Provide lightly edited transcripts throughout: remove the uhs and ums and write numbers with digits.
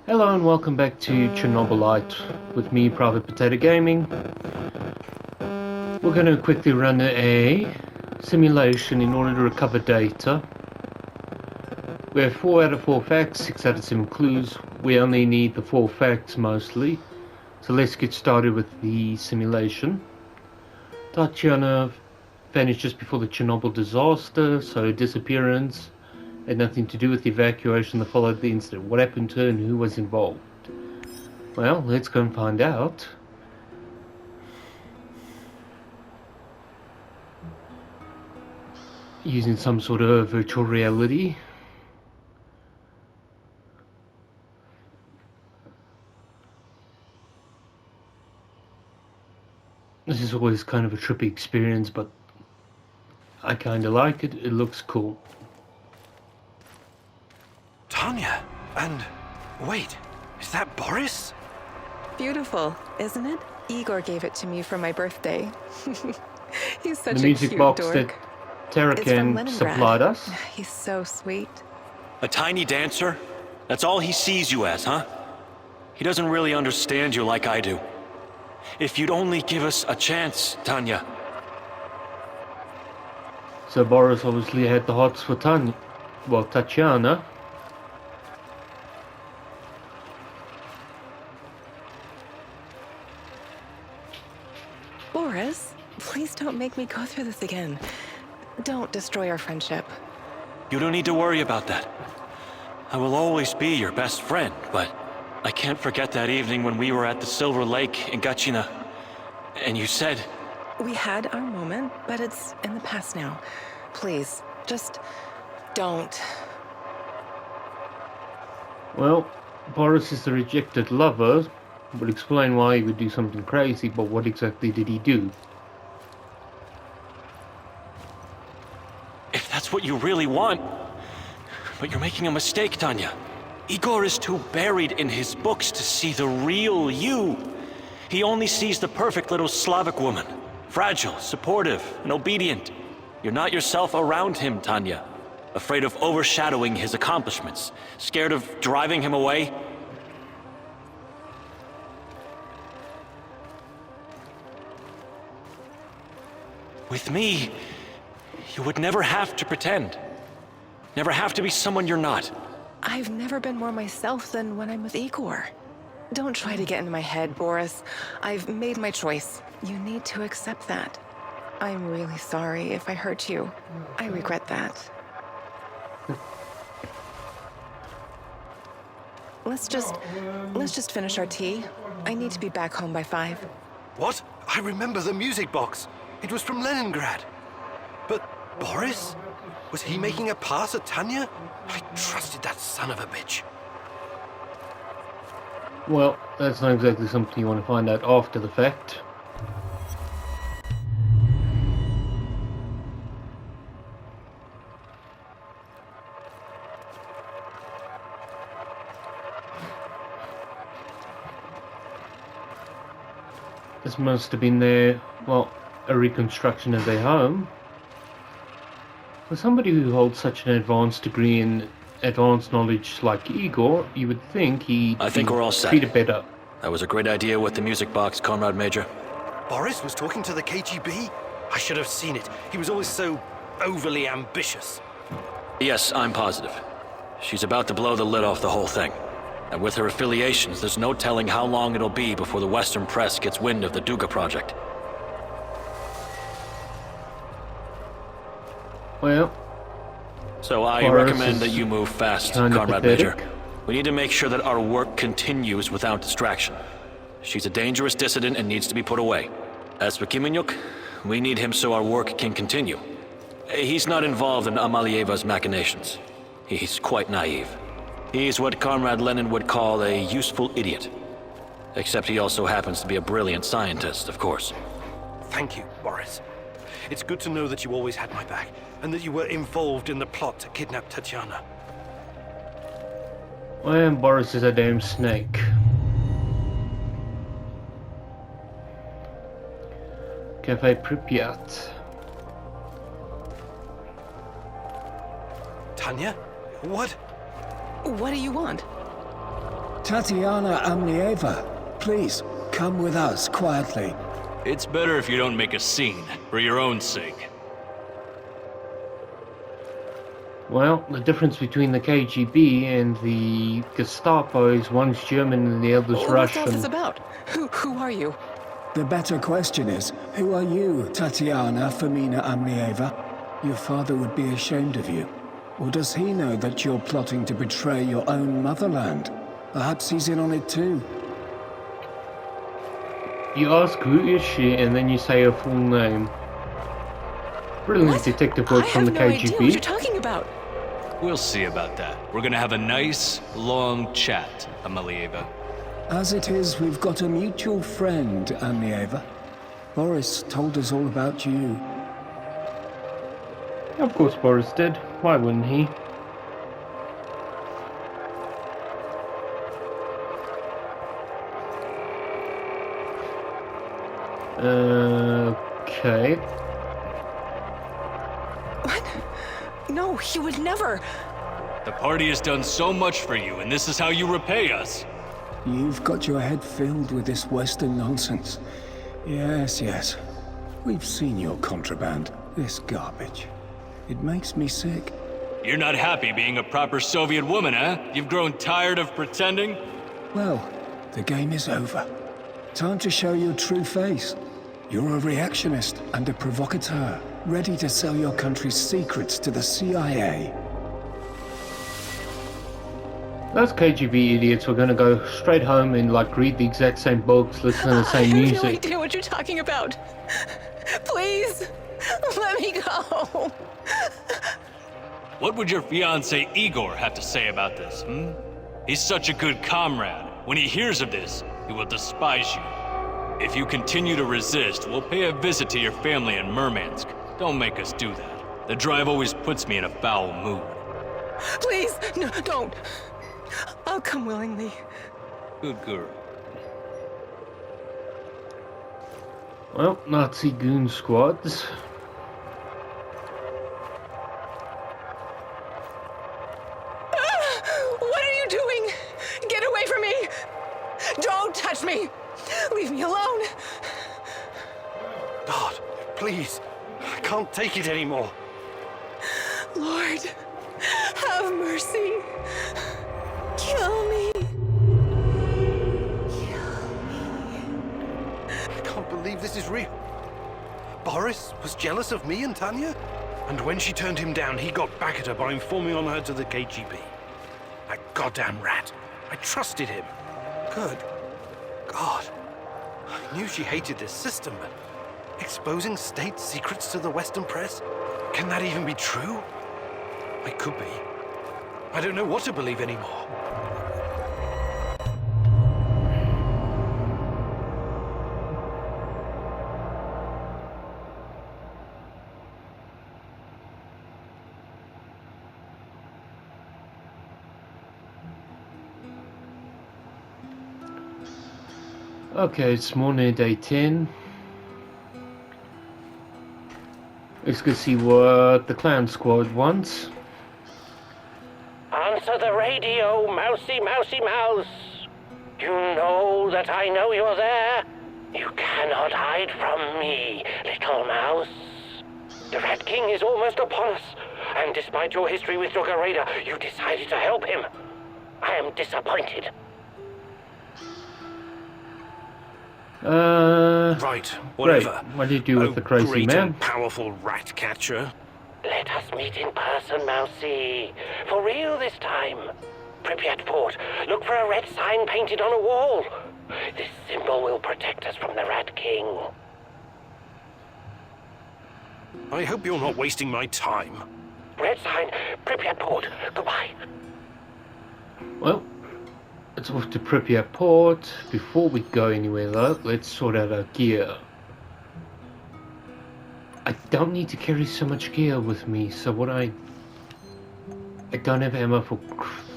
Hello and welcome back to Chernobylite with me, Private Potato Gaming. We're going to quickly run a simulation in order to recover data. We have 4 out of 4 facts, 6 out of 7 clues. We only need the 4 facts mostly. So let's get started with the simulation. Tatiana vanished just before the Chernobyl disaster, so disappearance had nothing to do with the evacuation that followed the incident. What happened to her and who was involved? Well, let's go and find out. Using some sort of virtual reality. This is always kind of a trippy experience, but I kind of like it. It looks cool. Tanya, and wait, is that Boris? Beautiful, isn't it? Igor gave it to me for my birthday. He's such The music a cute box dork. that Tarakan supplied us. He's so sweet. A tiny dancer? That's all he sees you as, huh? He doesn't really understand you like I do. If you'd only give us a chance, Tanya. So Boris obviously had the hots for Tatiana. Boris, please don't make me go through this again. Don't destroy our friendship. You don't need to worry about that. I will always be your best friend, but I can't forget that evening when we were at the Silver Lake in Gachina, and you said... We had our moment, but it's in the past now. Please, just don't. Well, Boris is the rejected lover. Would explain why he would do something crazy, but what exactly did he do? If that's what you really want... But you're making a mistake, Tanya. Igor is too buried in his books to see the real you. He only sees the perfect little Slavic woman. Fragile, supportive, and obedient. You're not yourself around him, Tanya. Afraid of overshadowing his accomplishments. Scared of driving him away. With me, you would never have to pretend. Never have to be someone you're not. I've never been more myself than when I'm with Igor. Don't try to get into my head, Boris. I've made my choice. You need to accept that. I'm really sorry if I hurt you. I regret that. Let's just finish our tea. I need to be back home by 5. What? I remember the music box. It was from Leningrad. But Boris? Was he making a pass at Tanya? I trusted that son of a bitch. Well, that's not exactly something you want to find out after the fact. This must have been a reconstruction of their home. For somebody who holds such an advanced degree in advanced knowledge like Igor, you would think I think we're all set. treated better. That was a great idea with the music box, Comrade Major. Boris was talking to the KGB? I should have seen it. He was always so overly ambitious. Yes, I'm positive. She's about to blow the lid off the whole thing. And with her affiliations, there's no telling how long it'll be before the Western press gets wind of the Duga project. Well, So I Boris recommend that is you move fast, kinda Comrade pathetic. Major. We need to make sure that our work continues without distraction. She's a dangerous dissident and needs to be put away. As for Kimenyuk, we need him so our work can continue. He's not involved in Amalieva's machinations. He's quite naive. He's what Comrade Lenin would call a useful idiot. Except he also happens to be a brilliant scientist, of course. Thank you, Boris. It's good to know that you always had my back, and that you were involved in the plot to kidnap Tatiana. well, Boris is a damn snake. Cafe Pripyat. Tanya? What? What do you want? Tatiana Amnieva, please, come with us quietly. It's better if you don't make a scene, for your own sake. Well, the difference between the KGB and the Gestapo is one's German and the other's Russian. What's all this about? Who are you? The better question is, who are you, Tatiana Femina Amnieva? Your father would be ashamed of you. Or does he know that you're plotting to betray your own motherland? Perhaps he's in on it too. You ask who is she, and then you say her full name. Brilliant What? detective work from the I have no idea what you're KGB. talking about. We'll see about that. We're gonna have a nice, long chat, Amalieva. As it is, we've got a mutual friend, Amnieva. Boris told us all about you. Of course Boris did. Why wouldn't he? Okay. What? No, he would never. The party has done so much for you, and this is how you repay us. You've got your head filled with this Western nonsense. Yes, yes. We've seen your contraband. This garbage. It makes me sick. You're not happy being a proper Soviet woman, huh? You've grown tired of pretending? Well, the game is over. Time to show your true face. You're a reactionist and a provocateur, ready to sell your country's secrets to the CIA. Those KGB idiots were gonna go straight home and like read the exact same books, listen to the same I have music. no idea what you're talking about. Please, let me go. What would your fiancé Igor have to say about this, hmm? He's such a good comrade. When he hears of this, he will despise you. If you continue to resist, we'll pay a visit to your family in Murmansk. Don't make us do that. The drive always puts me in a foul mood. Please, no, don't. I'll come willingly. Good girl. Well, Nazi goon squads. What are you doing? Get away from me! Don't touch me! Leave me alone! God, please. I can't take it anymore. Lord, have mercy. Kill me. I can't believe this is real. Boris was jealous of me and Tanya? And when she turned him down, he got back at her by informing on her to the KGB. That goddamn rat. I trusted him. Good God. I knew she hated this system, but exposing state secrets to the Western press? Can that even be true? It could be. I don't know what to believe anymore. Okay, it's morning, day 10. Let's go see what the clown squad wants. Answer the radio, mousy, mousy mouse. You know that I know you're there. You cannot hide from me, little mouse. The Rat King is almost upon us, and despite your history with Duggarada, you decided to help him. I am disappointed. Right, whatever. Great. What do you do with the crazy great man? and powerful rat catcher. Let us meet in person, mousy. For real this time. Pripyat Port, look for a red sign painted on a wall. This symbol will protect us from the Rat King. I hope you're not wasting my time. Red sign, Pripyat Port. Goodbye. Well, let's off to Pripyat Port. Before we go anywhere though, let's sort out our gear. I don't need to carry so much gear with me, so what I don't have ammo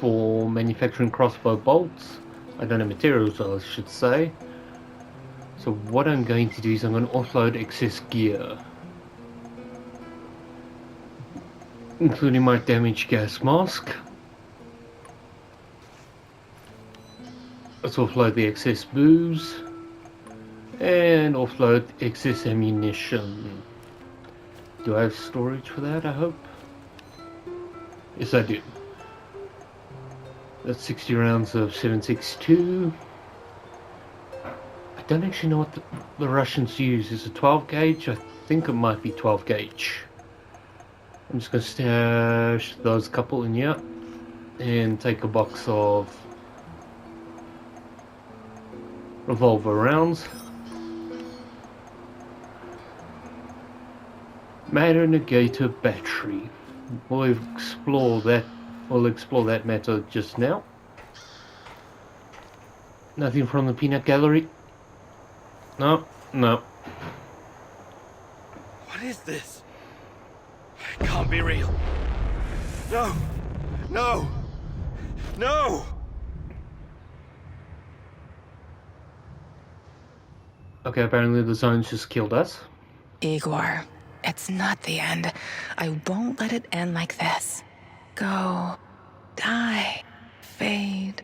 for manufacturing crossbow bolts. I don't have materials, I should say. So what I'm going to do is I'm going to offload excess gear, including my damaged gas mask. Let's offload the excess booze and offload excess ammunition. Do I have storage for that, I hope? Yes, I do. That's 60 rounds of 7.62. I don't actually know what the Russians use. Is it 12 gauge? I think it might be 12 gauge. I'm just going to stash those couple in here and take a box of revolver rounds. Matter negator battery. We'll explore that matter just now. Nothing from the peanut gallery? No. What is this? It can't be real. No! No! No! Okay, apparently the zone's just killed us. Igor, it's not the end. I won't let it end like this. Go. Die. Fade.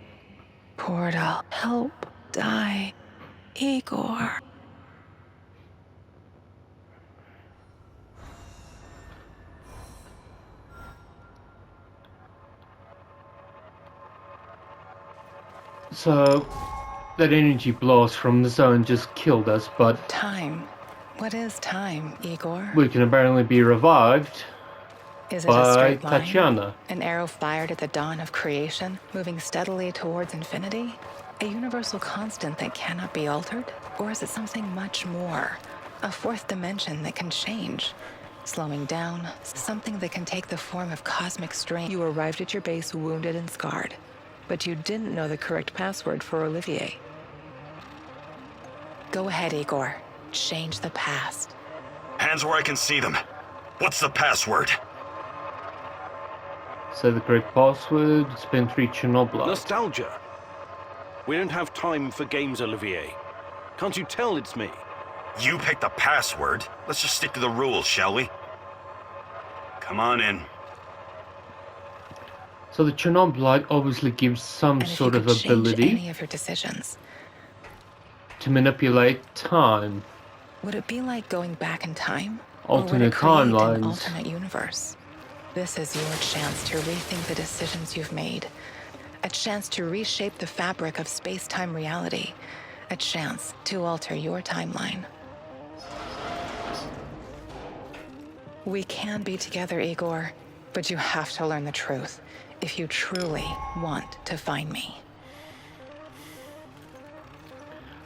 Portal. Help. Die. Igor. So, that energy blast from the zone just killed us, but Time. What is time, Igor? we can apparently be revived Is it a by straight line? Tatiana. An arrow fired at the dawn of creation, moving steadily towards infinity? A universal constant that cannot be altered? Or is it something much more? A fourth dimension that can change? Slowing down, something that can take the form of cosmic strain. You arrived at your base wounded and scarred, but you didn't know the correct password for Olivier. Go ahead, Igor. Change the past. Hands where I can see them. What's the password? So the correct password, spend 3 Chernobylite. Nostalgia. We don't have time for games, Olivier. Can't you tell it's me? You picked the password. Let's just stick to the rules, shall we? Come on in. So the Chernobylite obviously gives some And if sort you of could change ability any of your decisions, to manipulate time. would it be like going back in time? Or would Alternate it create an timelines. alternate universe? This is your chance to rethink the decisions you've made. A chance to reshape the fabric of space-time reality. A chance to alter your timeline. We can be together, Igor, but you have to learn the truth if you truly want to find me.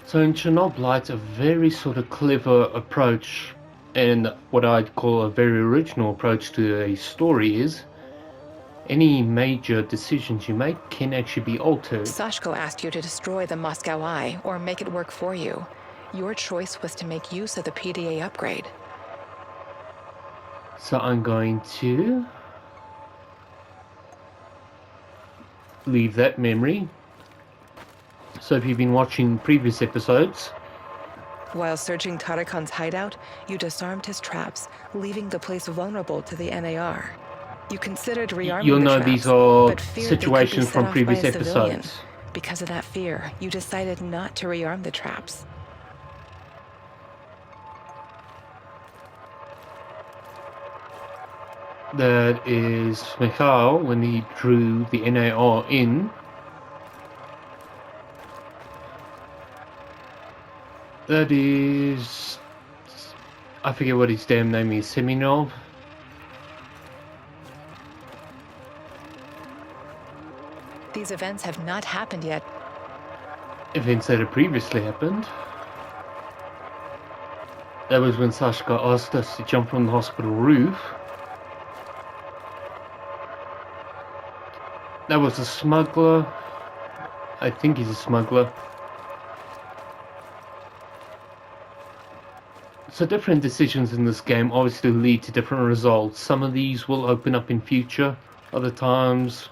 So in Chernobylite, a very sort of clever approach and what I'd call a very original approach to a story is any major decisions you make can actually be altered. Sashko asked you to destroy the Moscow Eye or make it work for you. Your choice was to make use of the PDA upgrade. So I'm going to leave that memory. So if you've been watching previous episodes, While searching Tarakan's hideout, you disarmed his traps, leaving the place vulnerable to the NAR. You considered rearming you'll the know traps, these are but feared they could be situations set from off previous by a civilian. episodes. Because of that fear, you decided not to rearm the traps. That is Mikhail when he drew the NAR in. That is... I forget what his damn name is, Semenov. These events have not happened yet. Events that had previously happened. That was when Sashka asked us to jump from the hospital roof. That was a smuggler. I think he's a smuggler. So different decisions in this game obviously lead to different results. Some of these will open up in future. Other times,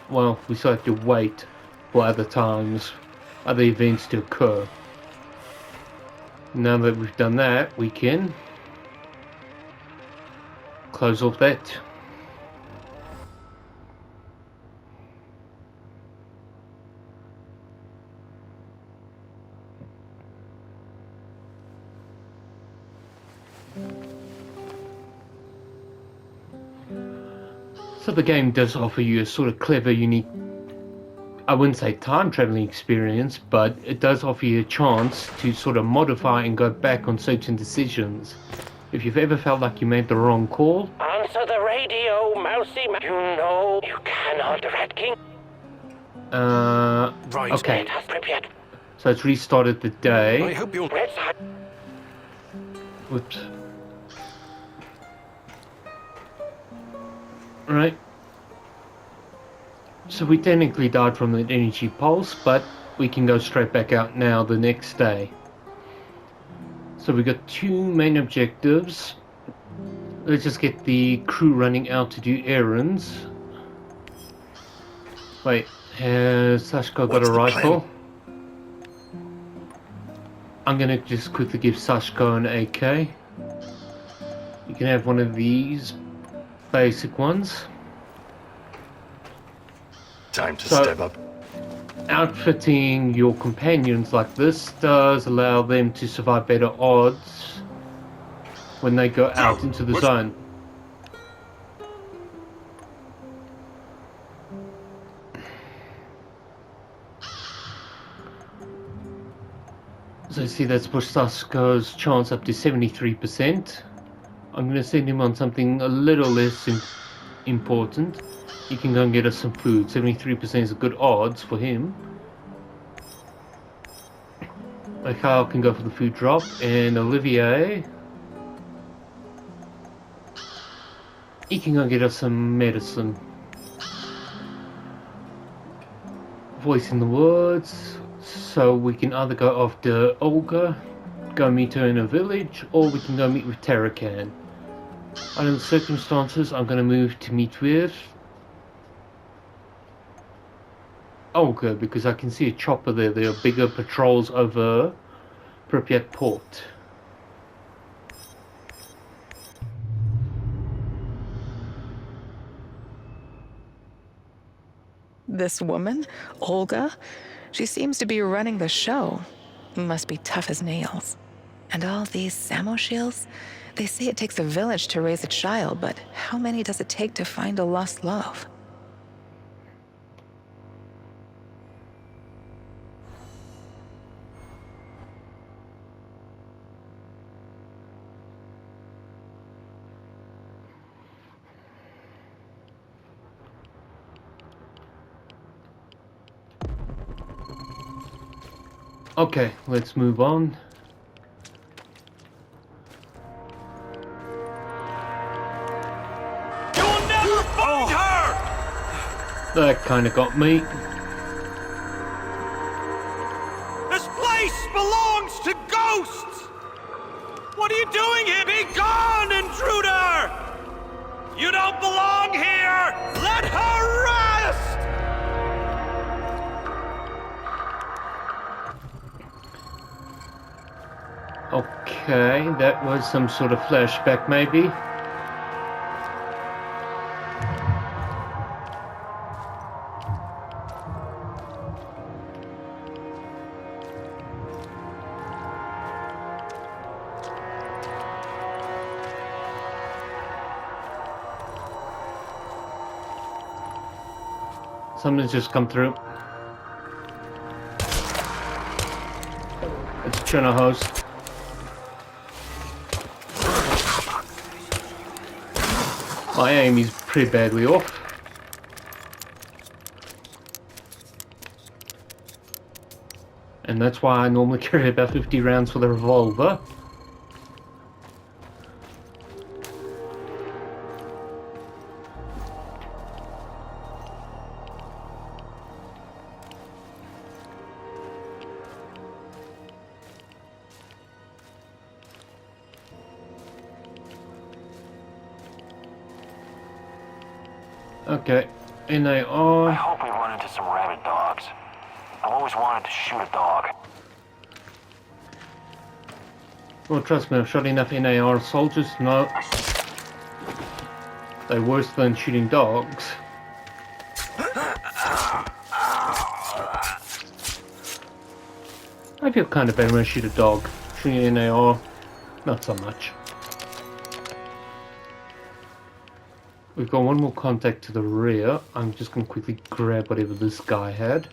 well, we still have to wait for other times, other events to occur. Now that we've done that, we can close off that. So the game does offer you a sort of clever, unique, I wouldn't say time traveling experience, but it does offer you a chance to sort of modify and go back on certain decisions. If you've ever felt like you made the wrong call, Answer the radio, Mousy. You know you cannot, Rat King. Right. okay. Let us prepare. So it's restarted the I day. hope you'll... Red side. Whoops. Right. So we technically died from that energy pulse, but we can go straight back out now the next day. So we got two main objectives. Let's just get the crew running out to do errands. Wait, has Sashko got What's a the rifle? plan? I'm gonna just quickly give Sashko an AK. You can have one of these basic ones. Time to So- step up. Outfitting your companions like this does allow them to survive better odds when they go out into the zone. So see, that's pushed Sashko's chance up to 73%. I'm going to send him on something a little less important. He can go and get us some food. 73% is a good odds for him. Mikhail can go for the food drop, and Olivier, he can go and get us some medicine. Voicing the words, so we can either go after Olga, go meet her in a village, or we can go meet with Tarakan. Under the circumstances, I'm going to move to meet with Olga, because I can see a chopper there. There are bigger patrols over Pripyat port. This woman, Olga, she seems to be running the show. Must be tough as nails. And all these Samoshils, they say it takes a village to raise a child, but how many does it take to find a lost love? Okay, let's move on. You'll never find her! That kind of got me. This place belongs to ghosts! What are you doing here? Be gone, intruder! You don't belong here! Let her rest! Okay, that was some sort of flashback maybe. Something's just come through. It's a Cherno host. My aim is pretty badly off. And that's why I normally carry about 50 rounds for the revolver. Okay, and they I are... hope we run into some rabid dogs. I've always wanted to shoot a dog. Well, trust me, I've shot enough NAR soldiers to know they're worse than shooting dogs. I feel kind of better when I shoot a dog. Shooting an NAR, not so much. We've got one more contact to the rear. I'm just going to quickly grab whatever this guy had.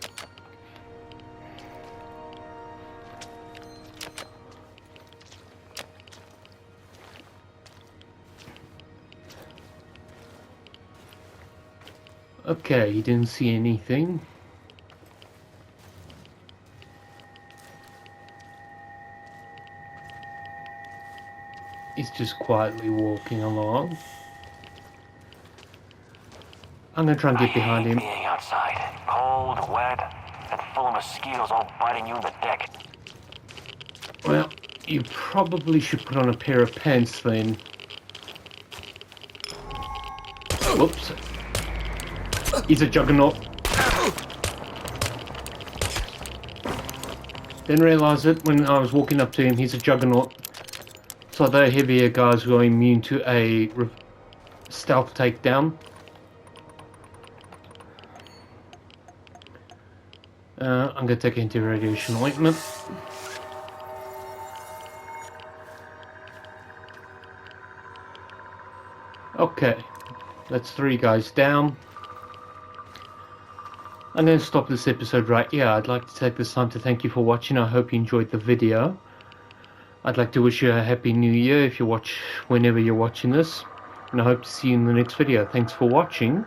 Okay, he didn't see anything. He's just quietly walking along. I'm gonna try and get behind him. Being outside, cold, wet, and full of mosquitoes all biting you in the deck. Well, you probably should put on a pair of pants then. Whoops. He's a juggernaut. Didn't realise it when I was walking up to him. He's a juggernaut. So the heavier guys were immune to a stealth takedown. I'm going to take anti-radiation ointment. Okay, that's 3 guys down. I'm going to stop this episode right here. I'd like to take this time to thank you for watching. I hope you enjoyed the video. I'd like to wish you a happy new year if you watch whenever you're watching this. And I hope to see you in the next video. Thanks for watching.